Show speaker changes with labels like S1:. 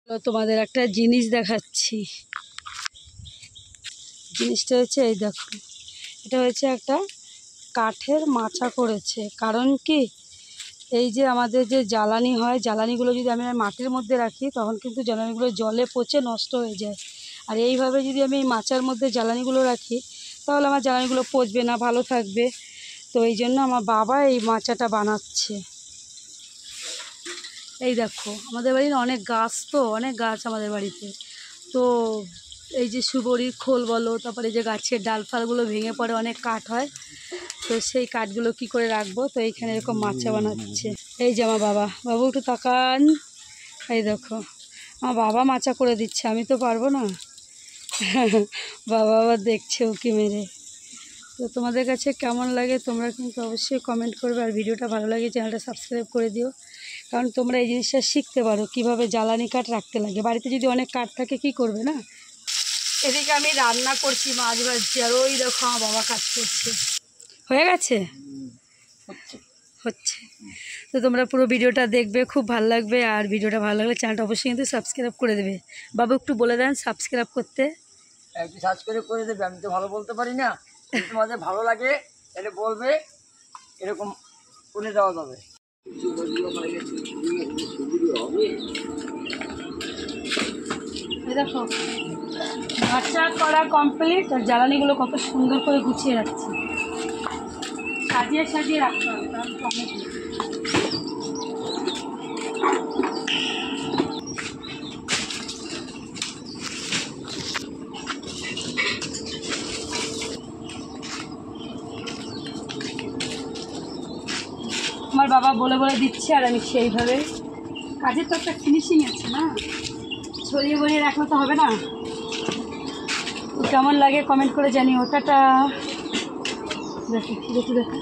S1: তোমাদের একটা জিনিস দেখাচ্ছি। জিনিসটা হচ্ছে এই দেখো, এটা হচ্ছে একটা কাঠের মাচা করেছে। কারণ কি, এই যে আমাদের যে জ্বালানি হয়, জ্বালানিগুলো যদি আমি মাটির মধ্যে রাখি তখন কিন্তু জ্বালানিগুলো জলে পচে নষ্ট হয়ে যায়। আর এইভাবে যদি আমি এই মাচার মধ্যে জ্বালানিগুলো রাখি তাহলে আমার জ্বালানিগুলো পচবে না, ভালো থাকবে। তো এই জন্য আমার বাবা এই মাচাটা বানাচ্ছে। এই দেখো, আমাদের বাড়ির অনেক গাছ, তো অনেক গাছ আমাদের বাড়িতে। তো এই যে সুবরির খোল বলো, তারপরে যে গাছের ডাল ফালগুলো ভেঙে পড়ে অনেক কাঠ হয়, তো সেই কাঠগুলো কি করে রাখবো, তো এইখানে এরকম মাচা বানাচ্ছে। এই যে আমার বাবা, বাবু একটু তাকান, এই দেখো আমার বাবা মাচা করে দিচ্ছে, আমি তো পারবো না। বাবা আবার দেখছে উকি মেরে। তো তোমাদের কাছে কেমন লাগে তোমরা কিন্তু অবশ্যই কমেন্ট করবে, আর ভিডিওটা ভালো লাগে চ্যানেলটা সাবস্ক্রাইব করে দিও। কারণ তোমরা এই জিনিসটা শিখতে পারো কীভাবে জ্বালানি কাঠ রাখতে লাগে। বাড়িতে যদি অনেক কাঠ থাকে কি করবে না। এদিকে আমি রান্না করছি, মাছ ভাজছি, আর ওই দেখো আমার বাবা কাজ করছে। হয়ে গেছে, হচ্ছে। তো তোমরা পুরো ভিডিওটা দেখবে, খুব ভালো লাগবে। আর ভিডিওটা ভালো লাগলে চ্যানেলটা অবশ্যই কিন্তু সাবস্ক্রাইব করে দেবে। বাবু একটু বলে দেন সাবস্ক্রাইব করতে।
S2: একটু সাবস্ক্রাইব করে দেবে, আমি তো ভালো বলতে পারি না, তোমাদের ভালো লাগে এটা বলবে, এরকম করে দেওয়া যাবে।
S1: দেখো মাচা করা কমপ্লিট, আর জ্বালানিগুলো কত সুন্দর করে গুছিয়ে রাখছি। সাজিয়ে সাজিয়ে রাখতে হবে, কারণ টমেটো আমার বাবা বলে বলে দিচ্ছে, আর আমি সেইভাবে। কাজের তো একটা ফিনিশিং আছে না, ছড়িয়ে বড়িয়ে রাখলে তো হবে না। কেমন লাগে কমেন্ট করে জানিও। টাটা। দেখো দেখো দেখো।